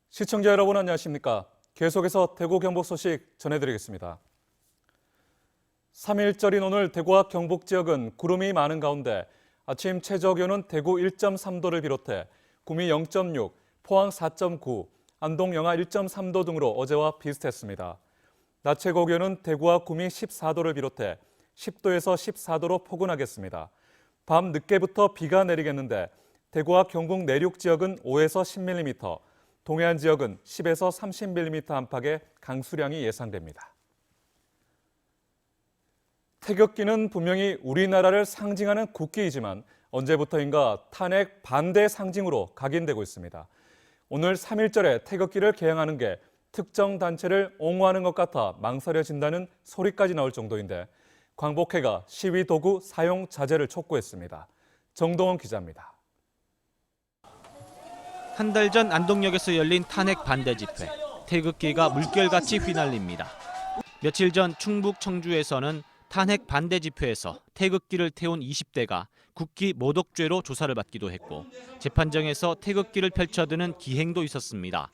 시청자 여러분 안녕하십니까? 계속해서 대구 경북 소식 전해드리겠습니다. 3일절인 오늘 대구와 경북 지역은 구름이 많은 가운데 아침 최저기온은 대구 1.3도를 비롯해 구미 0.6, 포항 4.9, 안동 영하 1.3도 등으로 어제와 비슷했습니다. 낮 최고기온은 대구와 구미 14도를 비롯해 10도에서 14도로 포근하겠습니다. 밤 늦게부터 비가 내리겠는데 대구와 경북 내륙 지역은 5에서 10mm, 동해안 지역은 10에서 30mm 안팎의 강수량이 예상됩니다. 태극기는 분명히 우리나라를 상징하는 국기이지만 언제부터인가 탄핵 반대 상징으로 각인되고 있습니다. 오늘 3.1절에 태극기를 개양하는 게 특정 단체를 옹호하는 것 같아 망설여진다는 소리까지 나올 정도인데 광복회가 시위 도구 사용 자제를 촉구했습니다. 정동원 기자입니다. 한 달 전 안동역에서 열린 탄핵 반대 집회. 태극기가 물결같이 휘날립니다. 며칠 전 충북 청주에서는 탄핵 반대 집회에서 태극기를 태운 20대가 국기 모독죄로 조사를 받기도 했고 재판정에서 태극기를 펼쳐드는 기행도 있었습니다.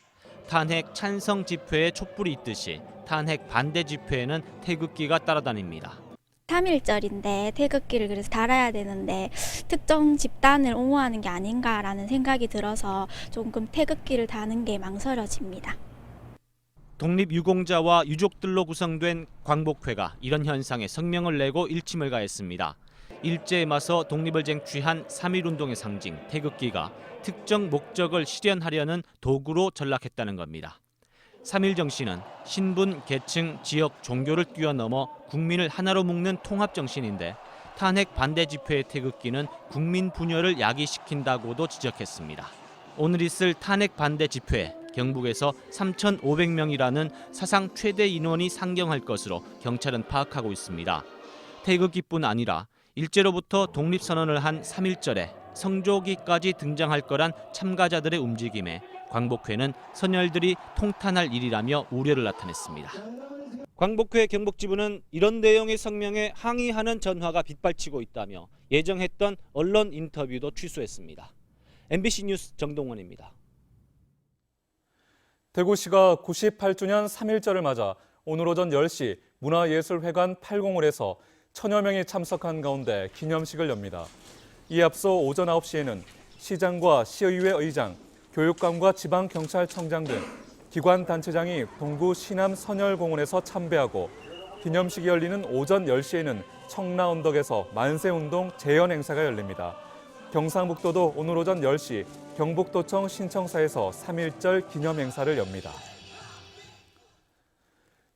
탄핵 찬성 집회에 촛불이 있듯이 탄핵 반대 집회에는 태극기가 따라다닙니다. 3.1절인데 태극기를 그래서 달아야 되는데 특정 집단을 옹호하는 게 아닌가라는 생각이 들어서 조금 태극기를 다는 게 망설여집니다. 독립유공자와 유족들로 구성된 광복회가 이런 현상에 성명을 내고 일침을 가했습니다. 일제에 맞서 독립을 쟁취한 3.1운동의 상징 태극기가 특정 목적을 실현하려는 도구로 전락했다는 겁니다. 3.1 정신은 신분, 계층, 지역, 종교를 뛰어넘어 국민을 하나로 묶는 통합 정신인데 탄핵 반대 집회의 태극기는 국민 분열을 야기시킨다고도 지적했습니다. 오늘 있을 탄핵 반대 집회에 경북에서 3,500명이라는 사상 최대 인원이 상경할 것으로 경찰은 파악하고 있습니다. 태극기뿐 아니라 일제로부터 독립선언을 한 3.1절에 성조기까지 등장할 거란 참가자들의 움직임에 광복회는 선열들이 통탄할 일이라며 우려를 나타냈습니다. 광복회 경북지부는 이런 내용의 성명에 항의하는 전화가 빗발치고 있다며 예정했던 언론 인터뷰도 취소했습니다. MBC 뉴스 정동원입니다. 대구시가 98주년 3.1절을 맞아 오늘 오전 10시 문화예술회관 80홀에서 1000여 명이 참석한 가운데 기념식을 엽니다. 이에 앞서 오전 9시에는 시장과 시의회 의장, 교육감과 지방경찰청장 등 기관단체장이 동구 시남 선열공원에서 참배하고 기념식이 열리는 오전 10시에는 청라언덕에서 만세운동 재연 행사가 열립니다. 경상북도도 오늘 오전 10시 경북도청 신청사에서 3.1절 기념 행사를 엽니다.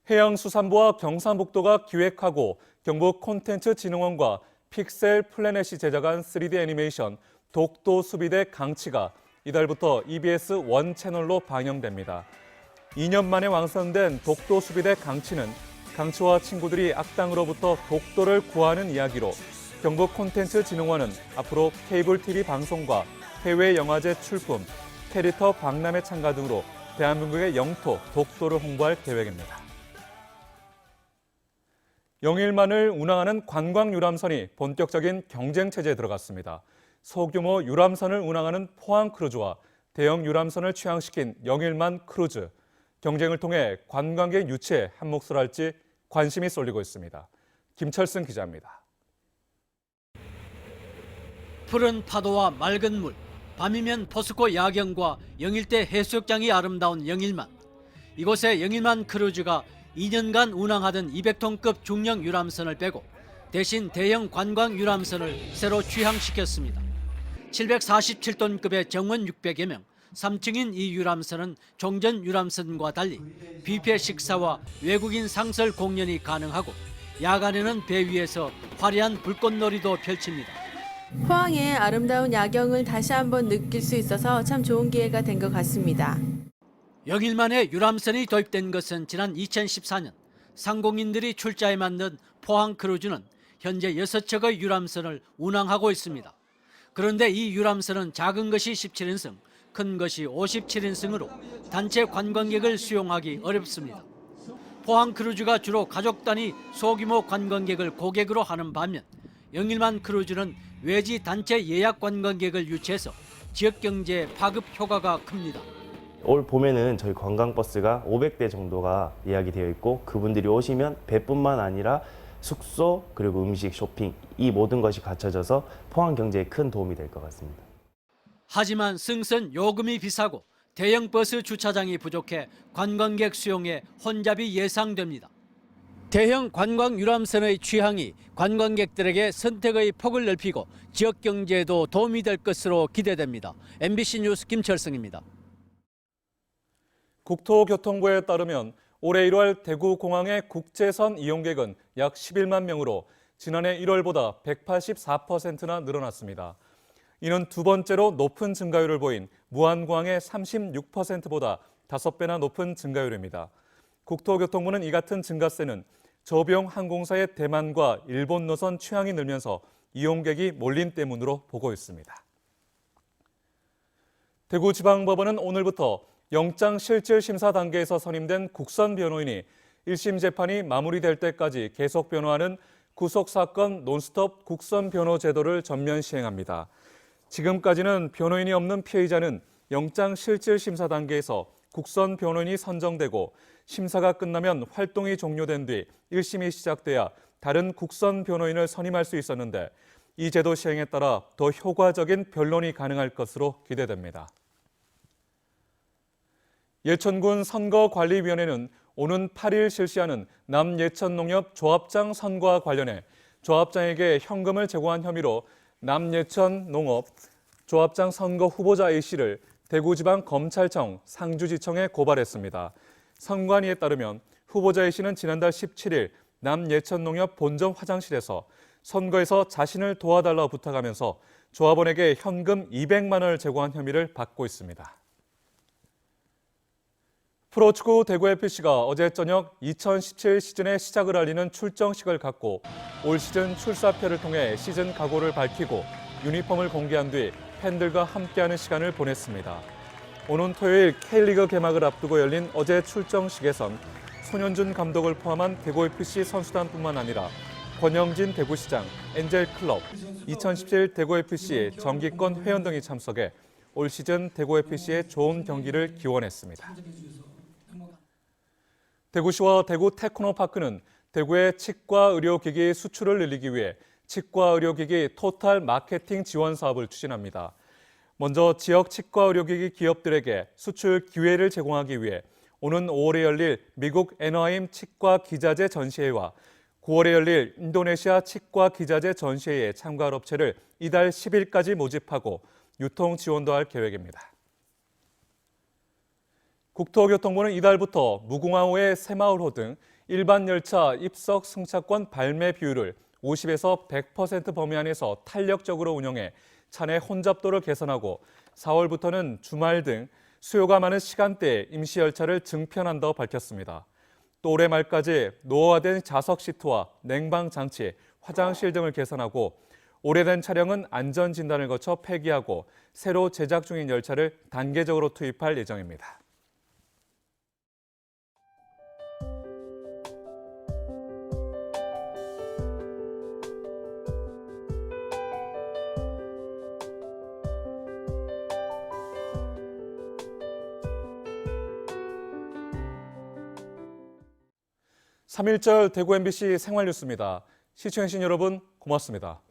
해양수산부와 경상북도가 기획하고 경북콘텐츠진흥원과 픽셀 플래넷이 제작한 3D 애니메이션 독도 수비대 강치가 이달부터 EBS 원 채널로 방영됩니다. 2년 만에 완성된 독도 수비대 강치는 강치와 친구들이 악당으로부터 독도를 구하는 이야기로 경북콘텐츠진흥원은 앞으로 케이블 TV 방송과 해외 영화제 출품, 캐릭터 박람회 참가 등으로 대한민국의 영토 독도를 홍보할 계획입니다. 영일만을 운항하는 관광 유람선이 본격적인 경쟁 체제에 들어갔습니다. 소규모 유람선을 운항하는 포항 크루즈와 대형 유람선을 취항시킨 영일만 크루즈. 경쟁을 통해 관광객 유치에 한 몫을 할지 관심이 쏠리고 있습니다. 김철승 기자입니다. 푸른 파도와 맑은 물, 밤이면 포스코 야경과 영일대 해수욕장이 아름다운 영일만. 이곳에 영일만 크루즈가 2년간 운항하던 200톤급 중형 유람선을 빼고 대신 대형 관광 유람선을 새로 취항시켰습니다. 747톤급의 정원 600여 명, 3층인 이 유람선은 종전 유람선과 달리 뷔페 식사와 외국인 상설 공연이 가능하고 야간에는 배 위에서 화려한 불꽃놀이도 펼칩니다. 포항의 아름다운 야경을 다시 한번 느낄 수 있어서 참 좋은 기회가 된 것 같습니다. 영일만에 유람선이 도입된 것은 지난 2014년 상공인들이 출자에 맞는 포항 크루즈는 현재 6척의 유람선을 운항하고 있습니다. 그런데 이 유람선은 작은 것이 17인승, 큰 것이 57인승으로 단체 관광객을 수용하기 어렵습니다. 포항 크루즈가 주로 가족 단위 소규모 관광객을 고객으로 하는 반면 영일만 크루즈는 외지 단체 예약 관광객을 유치해서 지역 경제 파급 효과가 큽니다. 올 봄에는 저희 관광버스가 500대 정도가 예약이 되어 있고 그분들이 오시면 배뿐만 아니라 숙소 그리고 음식, 쇼핑 이 모든 것이 갖춰져서 포항 경제에 큰 도움이 될 것 같습니다. 하지만 승선 요금이 비싸고 대형 버스 주차장이 부족해 관광객 수용에 혼잡이 예상됩니다. 대형 관광 유람선의 취향이 관광객들에게 선택의 폭을 넓히고 지역 경제에도 도움이 될 것으로 기대됩니다. MBC 뉴스 김철승입니다. 국토교통부에 따르면 올해 1월 대구공항의 국제선 이용객은 약 11만 명으로 지난해 1월보다 184%나 늘어났습니다. 이는 두 번째로 높은 증가율을 보인 무안공항의 36%보다 5배나 높은 증가율입니다. 국토교통부는 이 같은 증가세는 저비용 항공사의 대만과 일본 노선 취향이 늘면서 이용객이 몰린 때문으로 보고 있습니다. 대구지방법원은 오늘부터 영장실질심사 단계에서 선임된 국선 변호인이 1심 재판이 마무리될 때까지 계속 변호하는 구속사건 논스톱 국선 변호 제도를 전면 시행합니다. 지금까지는 변호인이 없는 피해자는 영장실질심사 단계에서 국선 변호인이 선정되고 심사가 끝나면 활동이 종료된 뒤 1심이 시작돼야 다른 국선 변호인을 선임할 수 있었는데 이 제도 시행에 따라 더 효과적인 변론이 가능할 것으로 기대됩니다. 예천군 선거관리위원회는 오는 8일 실시하는 남예천농협 조합장 선거와 관련해 조합장에게 현금을 제공한 혐의로 남예천농업 조합장 선거 후보자 A씨를 대구지방검찰청 상주지청에 고발했습니다. 선관위에 따르면 후보자 A씨는 지난달 17일 남예천농협 본점 화장실에서 선거에서 자신을 도와달라고 부탁하면서 조합원에게 현금 200만 원을 제공한 혐의를 받고 있습니다. 프로축구 대구FC가 어제 저녁 2017 시즌의 시작을 알리는 출정식을 갖고 올 시즌 출사표를 통해 시즌 각오를 밝히고 유니폼을 공개한 뒤 팬들과 함께하는 시간을 보냈습니다. 오는 토요일 K리그 개막을 앞두고 열린 어제 출정식에선 손현준 감독을 포함한 대구FC 선수단뿐만 아니라 권영진 대구시장, 엔젤클럽, 2017 대구FC 정기권 회원 등이 참석해 올 시즌 대구FC의 좋은 경기를 기원했습니다. 대구시와 대구 테크노파크는 대구의 치과 의료기기 수출을 늘리기 위해 치과 의료기기 토탈 마케팅 지원 사업을 추진합니다. 먼저 지역 치과 의료기기 기업들에게 수출 기회를 제공하기 위해 오는 5월에 열릴 미국 애너하임 치과 기자재 전시회와 9월에 열릴 인도네시아 치과 기자재 전시회에 참가할 업체를 이달 10일까지 모집하고 유통 지원도 할 계획입니다. 국토교통부는 이달부터 무궁화호의 새마을호 등 일반 열차 입석 승차권 발매 비율을 50에서 100% 범위 안에서 탄력적으로 운영해 차내 혼잡도를 개선하고 4월부터는 주말 등 수요가 많은 시간대에 임시 열차를 증편한다고 밝혔습니다. 또 올해 말까지 노후화된 좌석 시트와 냉방 장치, 화장실 등을 개선하고 오래된 차량은 안전 진단을 거쳐 폐기하고 새로 제작 중인 열차를 단계적으로 투입할 예정입니다. (3.1절) 대구 MBC 생활뉴스입니다. 시청해주신 여러분 고맙습니다.